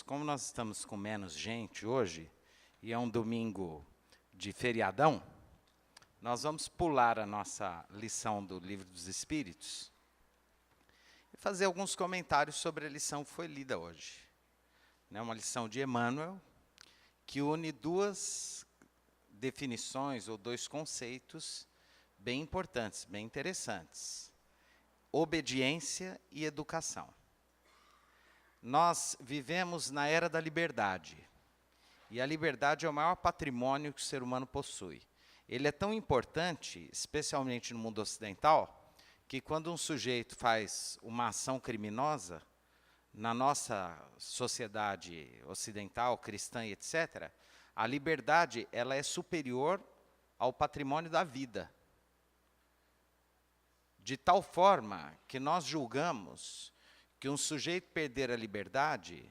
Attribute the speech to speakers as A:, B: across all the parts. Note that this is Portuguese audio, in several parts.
A: como nós estamos com menos gente hoje, e é um domingo de feriadão, nós vamos pular a nossa lição do Livro dos Espíritos e fazer alguns comentários sobre a lição que foi lida hoje. Uma lição de Emmanuel, que une duas definições ou dois conceitos bem importantes, bem interessantes: obediência e educação. Nós vivemos na era da liberdade, e a liberdade é o maior patrimônio que o ser humano possui. Ele é tão importante, especialmente no mundo ocidental, que quando um sujeito faz uma ação criminosa, na nossa sociedade ocidental, cristã e etc., a liberdade ela é superior ao patrimônio da vida. De tal forma que nós julgamos que um sujeito perder a liberdade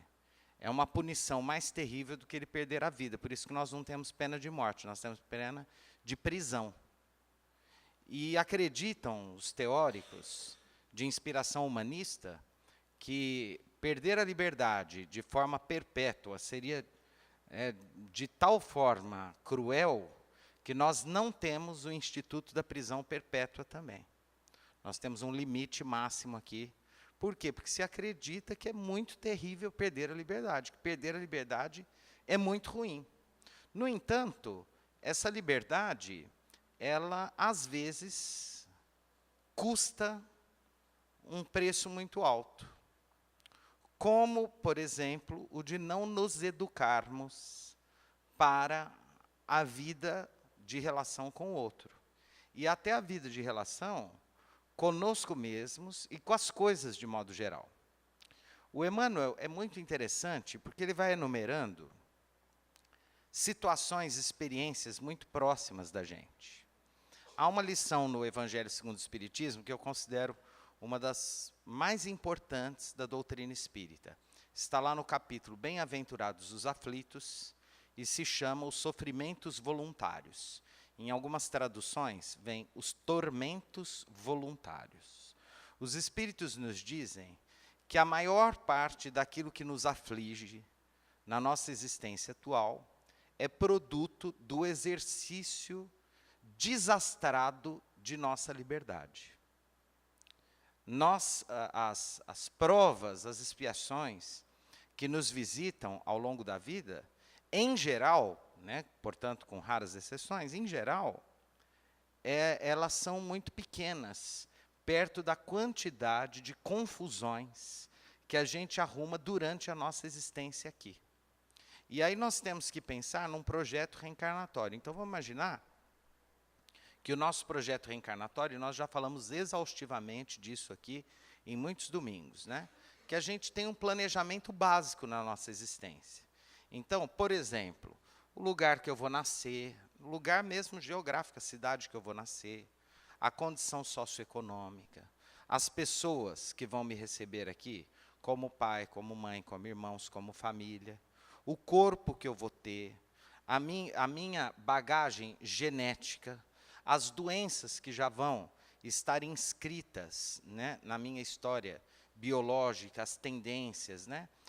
A: é uma punição mais terrível do que ele perder a vida. Por isso que nós não temos pena de morte, nós temos pena de prisão. E acreditam os teóricos de inspiração humanista que perder a liberdade de forma perpétua seria de tal forma cruel que nós não temos o instituto da prisão perpétua também. Nós temos um limite máximo aqui. Por quê? Porque se acredita que é muito terrível perder a liberdade, que perder a liberdade é muito ruim. No entanto, essa liberdade, ela, às vezes, custa um preço muito alto. Como, por exemplo, o de não nos educarmos para a vida de relação com o outro. E até a vida de relação conosco mesmos e com as coisas de modo geral. O Emmanuel é muito interessante porque ele vai enumerando situações, experiências muito próximas da gente. Há uma lição no Evangelho segundo o Espiritismo que eu considero uma das mais importantes da doutrina espírita. Está lá no capítulo Bem-aventurados os aflitos e se chama Os Sofrimentos Voluntários. Em algumas traduções, vem os tormentos voluntários. Os Espíritos nos dizem que a maior parte daquilo que nos aflige na nossa existência atual é produto do exercício desastrado de nossa liberdade. As provas, as expiações que nos visitam ao longo da vida, em geral, portanto, com raras exceções, em geral, elas são muito pequenas, perto da quantidade de confusões que a gente arruma durante a nossa existência aqui. E aí nós temos que pensar num projeto reencarnatório. Então, vamos imaginar que o nosso projeto reencarnatório, nós já falamos exaustivamente disso aqui em muitos domingos, que a gente tem um planejamento básico na nossa existência. Então, por exemplo, o lugar que eu vou nascer, o lugar mesmo geográfico, a cidade que eu vou nascer, a condição socioeconômica, as pessoas que vão me receber aqui, como pai, como mãe, como irmãos, como família, o corpo que eu vou ter, a minha bagagem genética, as doenças que já vão estar inscritas na minha história biológica, as tendências,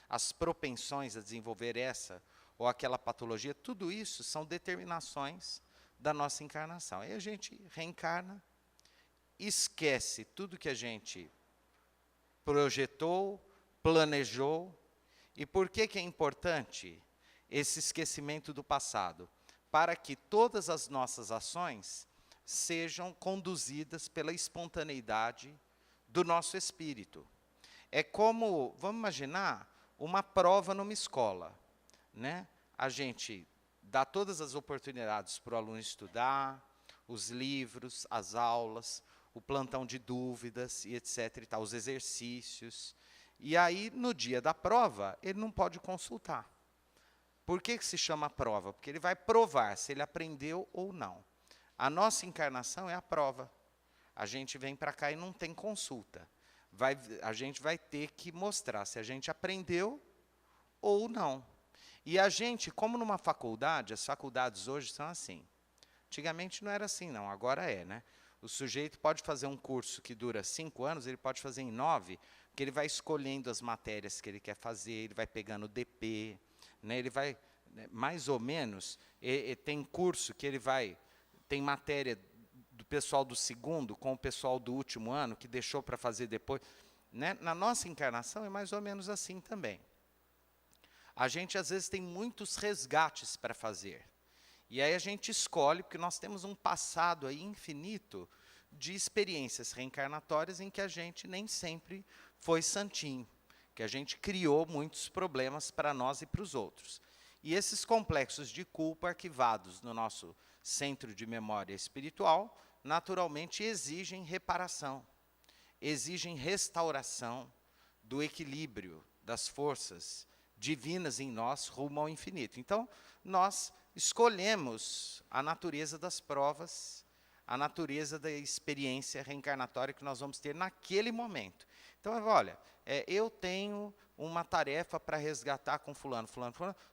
A: as propensões a desenvolver essa ou aquela patologia, tudo isso são determinações da nossa encarnação. Aí a gente reencarna, esquece tudo que a gente projetou, planejou. E por que é importante esse esquecimento do passado? Para que todas as nossas ações sejam conduzidas pela espontaneidade do nosso espírito. É como, vamos imaginar, uma prova numa escola. A gente dá todas as oportunidades para o aluno estudar, os livros, as aulas, o plantão de dúvidas e etc. e tal, os exercícios. E aí, no dia da prova, ele não pode consultar. Por que se chama prova? Porque ele vai provar se ele aprendeu ou não. A nossa encarnação é a prova. A gente vem para cá e não tem consulta. A gente vai ter que mostrar se a gente aprendeu ou não. E a gente, como numa faculdade, as faculdades hoje são assim. Antigamente não era assim, não, agora é, O sujeito pode fazer um curso que dura 5 anos, ele pode fazer em 9, que ele vai escolhendo as matérias que ele quer fazer, ele vai pegando DP, né, ele vai, mais ou menos, tem curso que ele vai, tem matéria do pessoal do segundo com o pessoal do último ano, que deixou para fazer depois. Né? Na nossa encarnação é mais ou menos assim também. A gente, às vezes, tem muitos resgates para fazer. E aí a gente escolhe, porque nós temos um passado aí infinito de experiências reencarnatórias em que a gente nem sempre foi santinho, que a gente criou muitos problemas para nós e para os outros. E esses complexos de culpa arquivados no nosso centro de memória espiritual, naturalmente exigem reparação, exigem restauração do equilíbrio das forças divinas em nós rumo ao infinito. Então, nós escolhemos a natureza das provas, a natureza da experiência reencarnatória que nós vamos ter naquele momento. Então, olha, eu tenho uma tarefa para resgatar com fulano,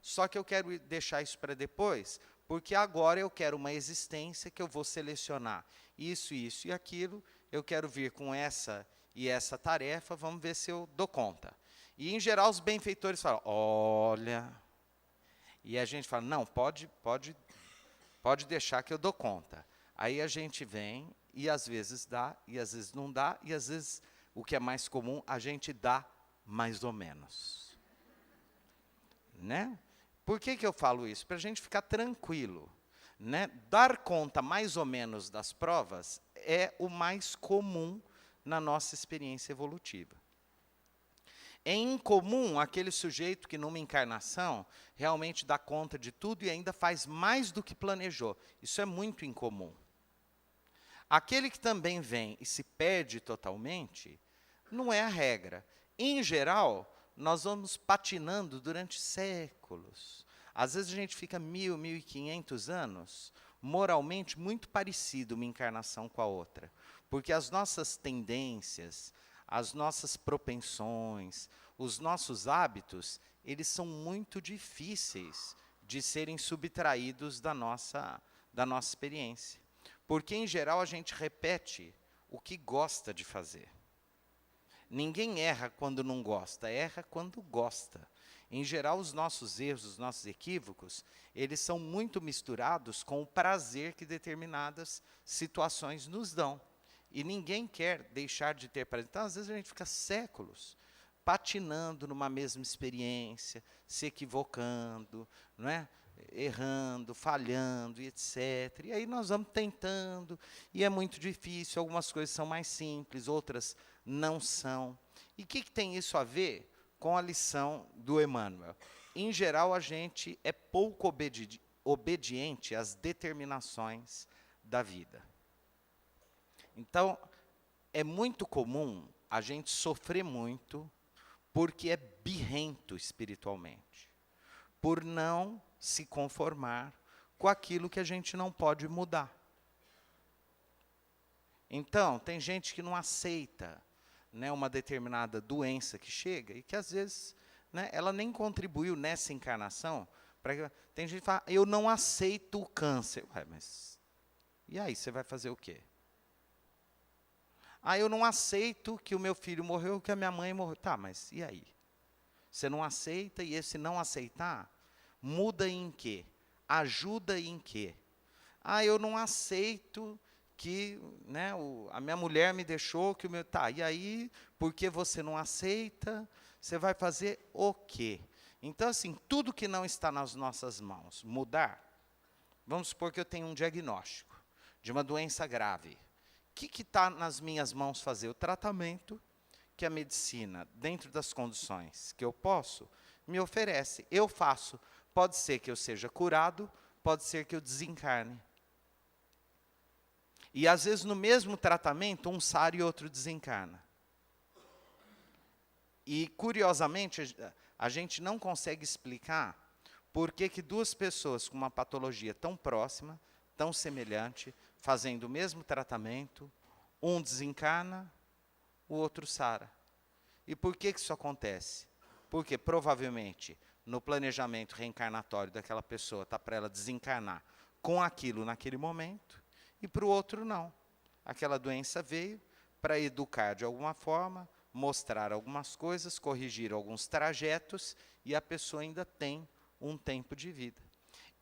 A: só que eu quero deixar isso para depois, porque agora eu quero uma existência que eu vou selecionar isso e aquilo, eu quero vir com essa e essa tarefa, vamos ver se eu dou conta. E, em geral, os benfeitores falam, olha... E a gente fala, não, pode deixar que eu dou conta. Aí a gente vem e às vezes dá, e às vezes não dá, e às vezes, o que é mais comum, a gente dá mais ou menos. Né? Por que eu falo isso? Para a gente ficar tranquilo. Né? Dar conta mais ou menos das provas é o mais comum na nossa experiência evolutiva. É incomum aquele sujeito que, numa encarnação, realmente dá conta de tudo e ainda faz mais do que planejou. Isso é muito incomum. Aquele que também vem e se perde totalmente, não é a regra. Em geral, nós vamos patinando durante séculos. Às vezes a gente fica 1.000, 1.500 anos, moralmente muito parecido uma encarnação com a outra. Porque as nossas tendências, as nossas propensões, os nossos hábitos, eles são muito difíceis de serem subtraídos da nossa experiência. Porque, em geral, a gente repete o que gosta de fazer. Ninguém erra quando não gosta, erra quando gosta. Em geral, os nossos erros, os nossos equívocos, eles são muito misturados com o prazer que determinadas situações nos dão. E ninguém quer deixar de ter prazer. Então, às vezes, a gente fica séculos patinando numa mesma experiência, se equivocando, não é? Errando, falhando, e etc. E aí nós vamos tentando, e é muito difícil. Algumas coisas são mais simples, outras não são. E o que tem isso a ver com a lição do Emmanuel? Em geral, a gente é pouco obediente às determinações da vida. Então, é muito comum a gente sofrer muito porque é birrento espiritualmente, por não se conformar com aquilo que a gente não pode mudar. Então, tem gente que não aceita, né, uma determinada doença que chega e que, às vezes, né, ela nem contribuiu nessa encarnação. Tem gente que fala, eu não aceito o câncer. Ué, mas e aí, você vai fazer o quê? Eu não aceito que o meu filho morreu, que a minha mãe morreu. Tá, mas e aí? Você não aceita, e esse não aceitar, muda em quê? Ajuda em quê? Eu não aceito que, né, a minha mulher me deixou, que o meu... Tá, e aí, porque você não aceita, você vai fazer o quê? Então, assim, tudo que não está nas nossas mãos, mudar, vamos supor que eu tenho um diagnóstico de uma doença grave. O que está nas minhas mãos fazer? O tratamento que a medicina, dentro das condições que eu posso, me oferece. Eu faço. Pode ser que eu seja curado, pode ser que eu desencarne. E, às vezes, no mesmo tratamento, um sara e outro desencarna. E, curiosamente, a gente não consegue explicar por que duas pessoas com uma patologia tão próxima, tão semelhante, fazendo o mesmo tratamento, um desencarna, o outro sara. E por que isso acontece? Porque, provavelmente, no planejamento reencarnatório daquela pessoa, está para ela desencarnar com aquilo naquele momento, e para o outro não. Aquela doença veio para educar de alguma forma, mostrar algumas coisas, corrigir alguns trajetos, e a pessoa ainda tem um tempo de vida.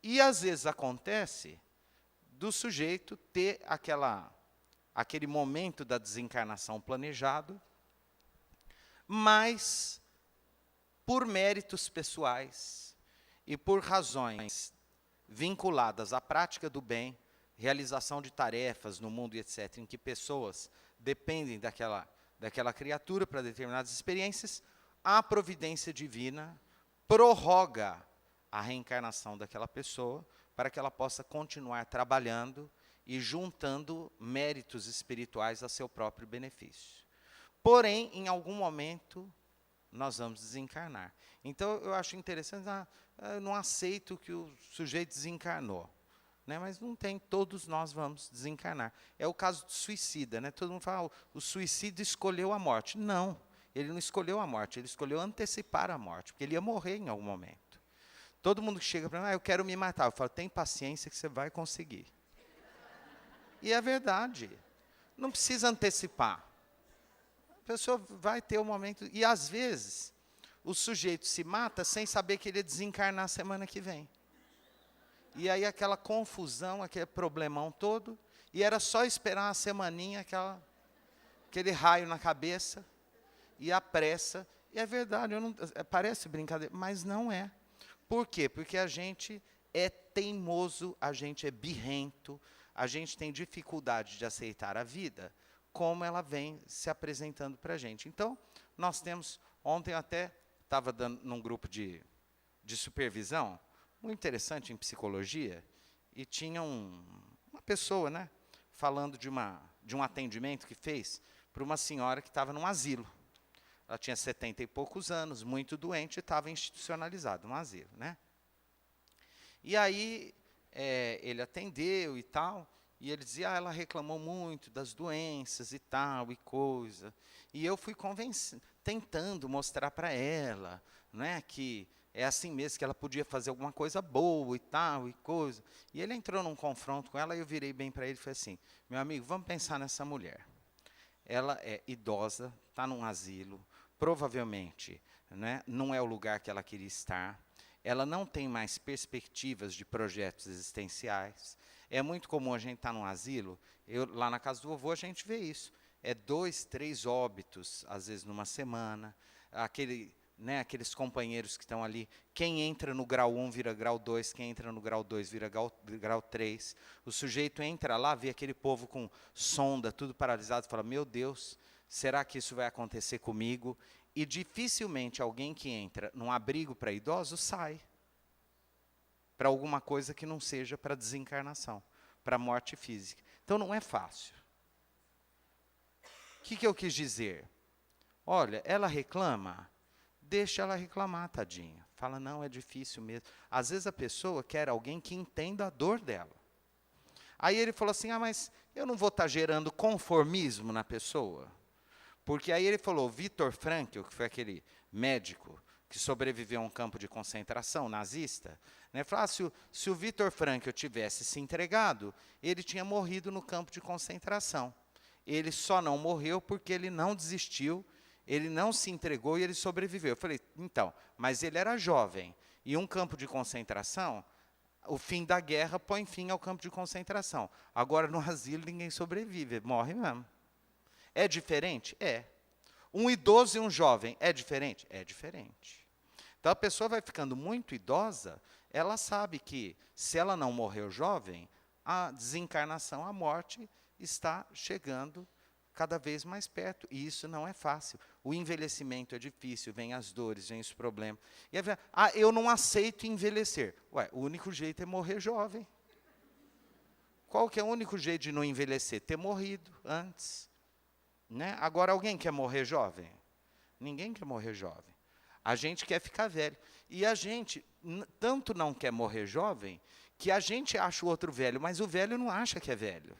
A: E às vezes acontece do sujeito ter aquele momento da desencarnação planejado, mas por méritos pessoais e por razões vinculadas à prática do bem, realização de tarefas no mundo e etc., em que pessoas dependem daquela criatura para determinadas experiências, a providência divina prorroga a reencarnação daquela pessoa para que ela possa continuar trabalhando e juntando méritos espirituais a seu próprio benefício. Porém, em algum momento, nós vamos desencarnar. Então, eu acho interessante, eu não aceito que o sujeito desencarnou. Né? Mas não tem, todos nós vamos desencarnar. É o caso do suicida. Né? Todo mundo fala, o suicida escolheu a morte. Não, ele não escolheu a morte, ele escolheu antecipar a morte, porque ele ia morrer em algum momento. Todo mundo que chega para mim, eu quero me matar. Eu falo, tem paciência que você vai conseguir. E é verdade. Não precisa antecipar. A pessoa vai ter um momento. E, às vezes, o sujeito se mata sem saber que ele ia desencarnar semana que vem. E aí aquela confusão, aquele problemão todo. E era só esperar uma semaninha, aquele raio na cabeça. E a pressa. E é verdade, parece brincadeira, mas não é. Por quê? Porque a gente é teimoso, a gente é birrento, a gente tem dificuldade de aceitar a vida como ela vem se apresentando para a gente. Então, nós temos, ontem eu até estava dando num grupo de supervisão, muito interessante em psicologia, e tinha uma pessoa, né, falando de um atendimento que fez para uma senhora que estava num asilo. Ela tinha 70 e poucos anos, muito doente, e estava institucionalizada num asilo. Né? E aí, ele atendeu e tal, e ele dizia, ela reclamou muito das doenças e tal, e coisa. E eu fui tentando mostrar para ela, né, que é assim mesmo, que ela podia fazer alguma coisa boa e tal, e coisa. E ele entrou num confronto com ela, e eu virei bem para ele e falei assim, meu amigo, vamos pensar nessa mulher. Ela é idosa, está num asilo, provavelmente, né, não é o lugar que ela queria estar, ela não tem mais perspectivas de projetos existenciais. É muito comum a gente estar num asilo, lá na casa do vovô a gente vê isso, 2, 3 óbitos, às vezes numa semana, aqueles companheiros que estão ali, quem entra no grau 1 vira grau 2, quem entra no grau 2 vira grau 3, o sujeito entra lá, vê aquele povo com sonda, tudo paralisado, fala, meu Deus, será que isso vai acontecer comigo? E dificilmente alguém que entra num abrigo para idosos sai para alguma coisa que não seja para desencarnação, para morte física. Então não é fácil. O que eu quis dizer? Olha, ela reclama, deixa ela reclamar, tadinha. Fala, não, é difícil mesmo. Às vezes a pessoa quer alguém que entenda a dor dela. Aí ele falou assim, mas eu não vou estar gerando conformismo na pessoa? Porque aí ele falou, Viktor Frankl, que foi aquele médico que sobreviveu a um campo de concentração nazista, né, falou, se o Viktor Frankl tivesse se entregado, ele tinha morrido no campo de concentração. Ele só não morreu porque ele não desistiu, ele não se entregou e ele sobreviveu. Eu falei, então, mas ele era jovem, e um campo de concentração, o fim da guerra põe fim ao campo de concentração. Agora, no asilo, ninguém sobrevive, morre mesmo. É diferente? É. Um idoso e um jovem, é diferente? É diferente. Então, a pessoa vai ficando muito idosa, ela sabe que, se ela não morreu jovem, a desencarnação, a morte, está chegando cada vez mais perto. E isso não é fácil. O envelhecimento é difícil, vem as dores, vem os problemas. E eu não aceito envelhecer. Ué, o único jeito é morrer jovem. Qual que é o único jeito de não envelhecer? Ter morrido antes. Né? Agora, alguém quer morrer jovem? Ninguém quer morrer jovem. A gente quer ficar velho. E a gente tanto não quer morrer jovem, que a gente acha o outro velho, mas o velho não acha que é velho.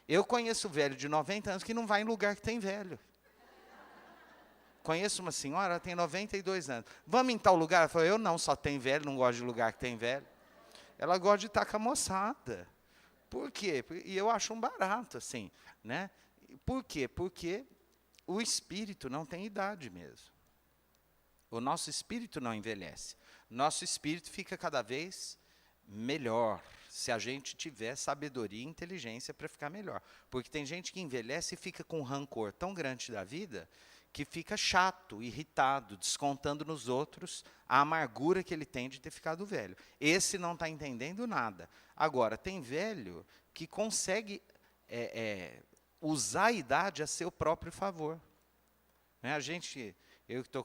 A: Eu conheço velho de 90 anos que não vai em lugar que tem velho. Conheço uma senhora, ela tem 92 anos. Vamos em tal lugar? Ela falou, eu não, só tem velho, não gosto de lugar que tem velho. Ela gosta de estar com a moçada. Por quê? E eu acho um barato, assim, né? Por quê? Porque o espírito não tem idade mesmo. O nosso espírito não envelhece. Nosso espírito fica cada vez melhor, se a gente tiver sabedoria e inteligência para ficar melhor. Porque tem gente que envelhece e fica com um rancor tão grande da vida que fica chato, irritado, descontando nos outros a amargura que ele tem de ter ficado velho. Esse não está entendendo nada. Agora, tem velho que consegue usar a idade a seu próprio favor. Né? Eu que estou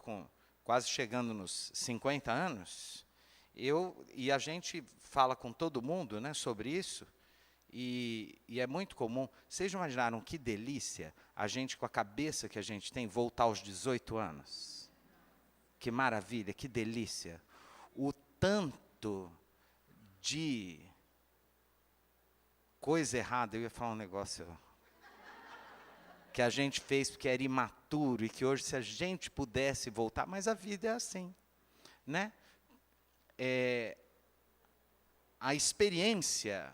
A: quase chegando nos 50 anos, e a gente fala com todo mundo, né, sobre isso, e é muito comum. Vocês imaginaram que delícia a gente, com a cabeça que a gente tem, voltar aos 18 anos? Que maravilha, que delícia. O tanto de coisa errada, eu ia falar um negócio que a gente fez porque era imaturo, e que hoje, se a gente pudesse voltar, mas a vida é assim, né? A experiência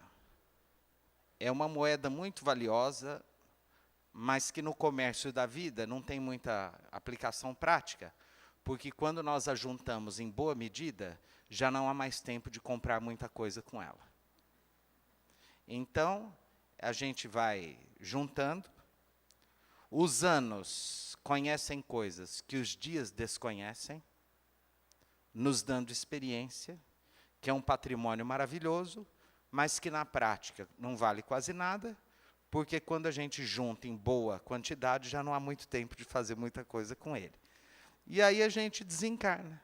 A: é uma moeda muito valiosa, mas que no comércio da vida não tem muita aplicação prática, porque quando nós a juntamos em boa medida, já não há mais tempo de comprar muita coisa com ela. Então, a gente vai juntando. Os anos conhecem coisas que os dias desconhecem, nos dando experiência, que é um patrimônio maravilhoso, mas que na prática não vale quase nada, porque quando a gente junta em boa quantidade, já não há muito tempo de fazer muita coisa com ele. E aí a gente desencarna.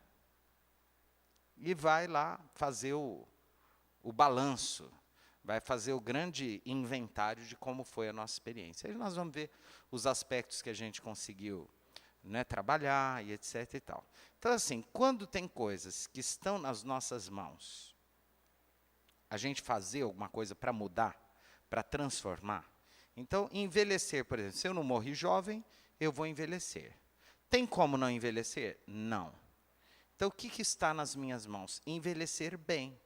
A: E vai lá fazer o balanço, vai fazer o grande inventário de como foi a nossa experiência. Aí nós vamos ver os aspectos que a gente conseguiu, né, trabalhar e etc. e tal. Então, assim, quando tem coisas que estão nas nossas mãos, a gente fazer alguma coisa para mudar, para transformar. Então, envelhecer, por exemplo, se eu não morri jovem, eu vou envelhecer. Tem como não envelhecer? Não. Então, o que está nas minhas mãos? Envelhecer bem.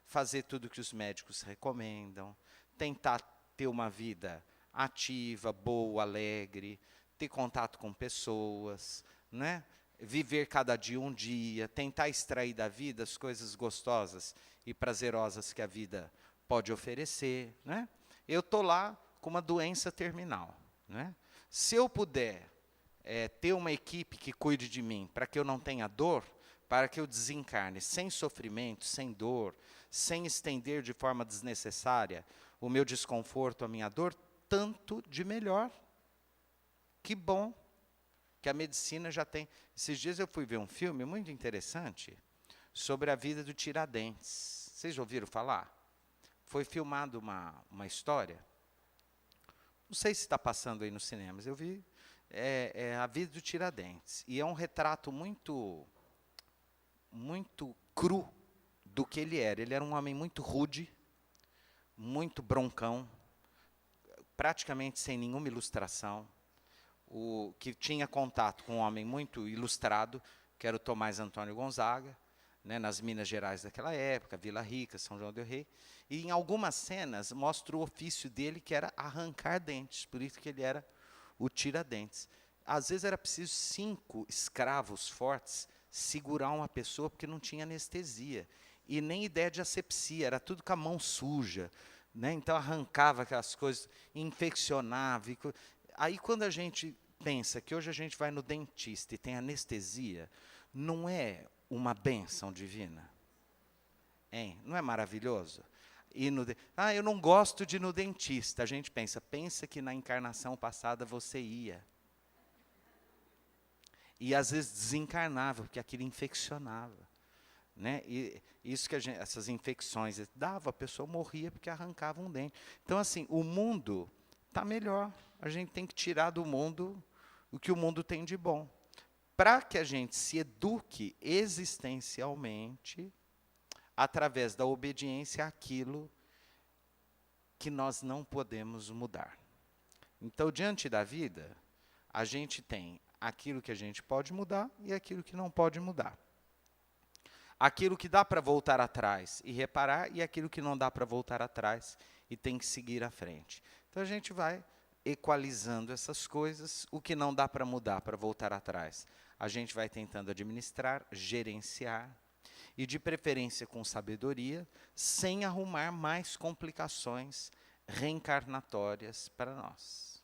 A: Fazer tudo o que os médicos recomendam. Tentar ter uma vida ativa, boa, alegre. Ter contato com pessoas, né? Viver cada dia um dia, tentar extrair da vida as coisas gostosas e prazerosas que a vida pode oferecer, né? Eu estou lá com uma doença terminal, né? Se eu puder ter uma equipe que cuide de mim, para que eu não tenha dor, para que eu desencarne sem sofrimento, sem dor, sem estender de forma desnecessária o meu desconforto, a minha dor, tanto de melhor. Que bom que a medicina já tem. Esses dias eu fui ver um filme muito interessante sobre a vida do Tiradentes. Vocês já ouviram falar? Foi filmado uma história. Não sei se está passando aí nos cinemas. Eu vi a vida do Tiradentes. E é um retrato muito cru do que ele era. Ele era um homem muito rude, muito broncão, praticamente sem nenhuma ilustração. Que tinha contato com um homem muito ilustrado, que era o Tomás Antônio Gonzaga, né, nas Minas Gerais daquela época, Vila Rica, São João del Rei. E em algumas cenas mostra o ofício dele, que era arrancar dentes, por isso que ele era o Tiradentes. Às vezes era preciso 5 escravos fortes segurar uma pessoa, porque não tinha anestesia. E nem ideia de asepsia, era tudo com a mão suja. Né? Então arrancava aquelas coisas, infeccionava. Aí, quando a gente pensa que hoje a gente vai no dentista e tem anestesia, não é uma bênção divina? Hein? Não é maravilhoso? Eu não gosto de ir no dentista. A gente pensa que na encarnação passada você ia. E às vezes desencarnava, porque aquilo infeccionava. Né? E isso que essas infecções dava, a pessoa morria porque arrancava um dente. Então, assim, o mundo está melhor. A gente tem que tirar do mundo o que o mundo tem de bom, para que a gente se eduque existencialmente através da obediência àquilo que nós não podemos mudar. Então, diante da vida, a gente tem aquilo que a gente pode mudar e aquilo que não pode mudar. Aquilo que dá para voltar atrás e reparar, e aquilo que não dá para voltar atrás e tem que seguir à frente. Então, a gente vai equalizando essas coisas, o que não dá para mudar, para voltar atrás. A gente vai tentando administrar, gerenciar, e de preferência com sabedoria, sem arrumar mais complicações reencarnatórias para nós.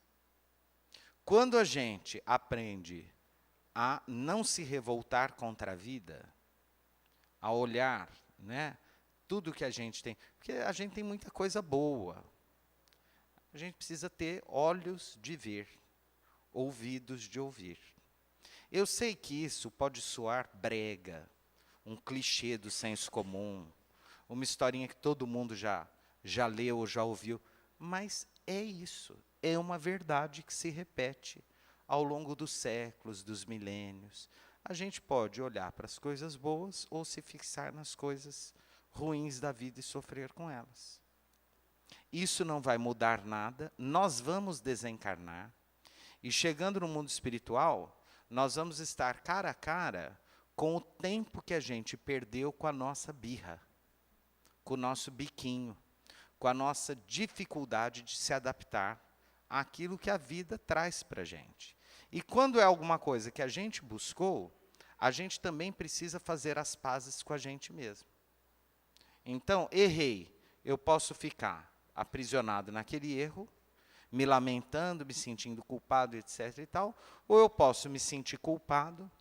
A: Quando a gente aprende a não se revoltar contra a vida, a olhar, né, tudo que a gente tem, porque a gente tem muita coisa boa. A gente precisa ter olhos de ver, ouvidos de ouvir. Eu sei que isso pode soar brega, um clichê do senso comum, uma historinha que todo mundo já leu ou já ouviu, mas é isso, é uma verdade que se repete ao longo dos séculos, dos milênios. A gente pode olhar para as coisas boas ou se fixar nas coisas ruins da vida e sofrer com elas. Isso não vai mudar nada, nós vamos desencarnar, e chegando no mundo espiritual, nós vamos estar cara a cara com o tempo que a gente perdeu com a nossa birra, com o nosso biquinho, com a nossa dificuldade de se adaptar àquilo que a vida traz para a gente. E quando é alguma coisa que a gente buscou, a gente também precisa fazer as pazes com a gente mesmo. Então, errei, eu posso ficar aprisionado naquele erro, me lamentando, me sentindo culpado, etc. e tal, ou eu posso me sentir culpado,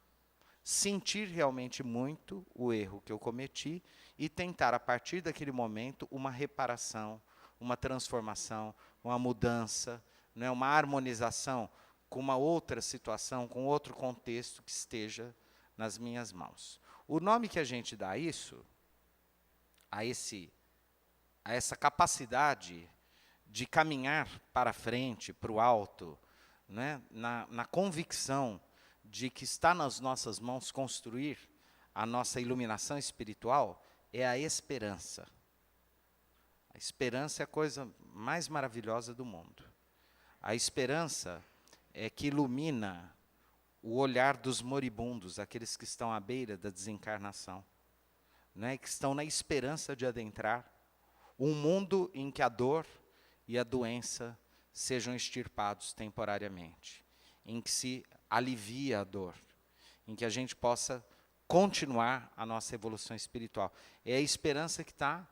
A: sentir realmente muito o erro que eu cometi e tentar, a partir daquele momento, uma reparação, uma transformação, uma mudança, né, uma harmonização com uma outra situação, com outro contexto que esteja nas minhas mãos. O nome que a gente dá a isso, a essa capacidade de caminhar para frente, para o alto, né, na convicção de que está nas nossas mãos construir a nossa iluminação espiritual, é a esperança. A esperança é a coisa mais maravilhosa do mundo. A esperança é que ilumina o olhar dos moribundos, aqueles que estão à beira da desencarnação, né, que estão na esperança de adentrar um mundo em que a dor e a doença sejam extirpados temporariamente, em que se alivia a dor, em que a gente possa continuar a nossa evolução espiritual. É a esperança que está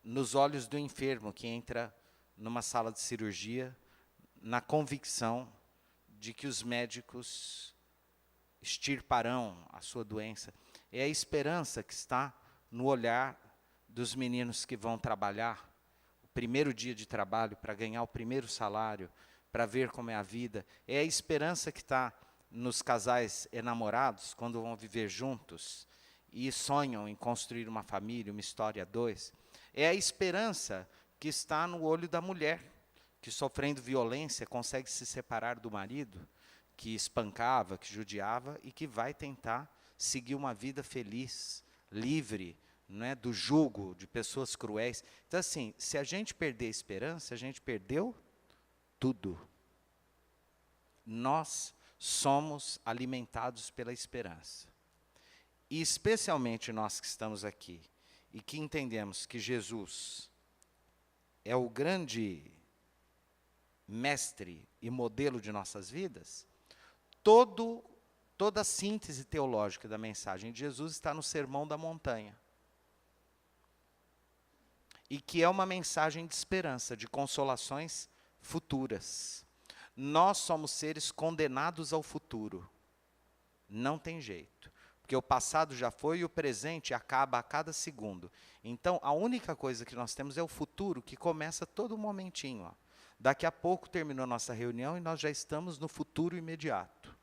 A: nos olhos do enfermo que entra numa sala de cirurgia, na convicção de que os médicos extirparão a sua doença. É a esperança que está no olhar dos meninos que vão trabalhar, o primeiro dia de trabalho, para ganhar o primeiro salário, para ver como é a vida. É a esperança que está nos casais enamorados, quando vão viver juntos e sonham em construir uma família, uma história a dois. É a esperança que está no olho da mulher, que sofrendo violência consegue se separar do marido, que espancava, que judiava e que vai tentar seguir uma vida feliz, livre, né, do jugo de pessoas cruéis. Então, assim, se a gente perder a esperança, a gente perdeu tudo. Nós somos alimentados pela esperança. E especialmente nós que estamos aqui e que entendemos que Jesus é o grande mestre e modelo de nossas vidas, toda a síntese teológica da mensagem de Jesus está no Sermão da Montanha. E que é uma mensagem de esperança, de consolações futuras. Nós somos seres condenados ao futuro. Não tem jeito. Porque o passado já foi e o presente acaba a cada segundo. Então, a única coisa que nós temos é o futuro, que começa todo momentinho. Ó. Daqui a pouco terminou nossa reunião e nós já estamos no futuro imediato.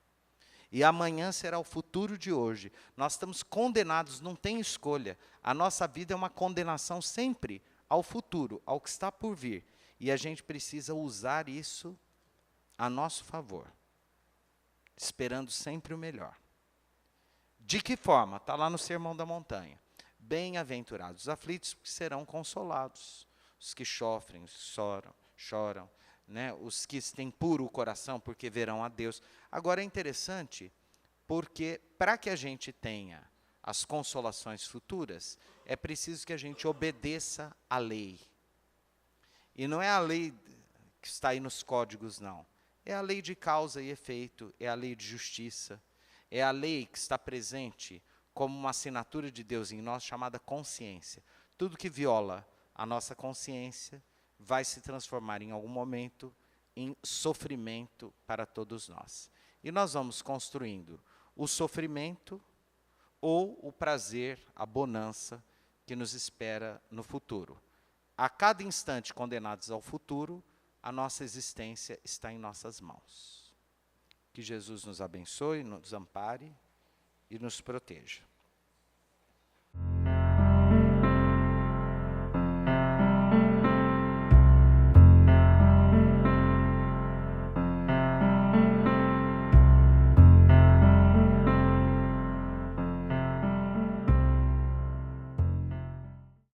A: E amanhã será o futuro de hoje. Nós estamos condenados, não tem escolha. A nossa vida é uma condenação sempre ao futuro, ao que está por vir. E a gente precisa usar isso a nosso favor, esperando sempre o melhor. De que forma? Está lá no Sermão da Montanha. Bem-aventurados os aflitos, porque serão consolados. Os que sofrem, os que choram, né? Os que têm puro coração, porque verão a Deus. Agora é interessante, porque para que a gente tenha as consolações futuras, é preciso que a gente obedeça à lei. E não é a lei que está aí nos códigos, não. É a lei de causa e efeito, é a lei de justiça, é a lei que está presente como uma assinatura de Deus em nós, chamada consciência. Tudo que viola a nossa consciência vai se transformar em algum momento em sofrimento para todos nós. E nós vamos construindo o sofrimento ou o prazer, a bonança que nos espera no futuro. A cada instante condenados ao futuro, a nossa existência está em nossas mãos. Que Jesus nos abençoe, nos ampare e nos proteja.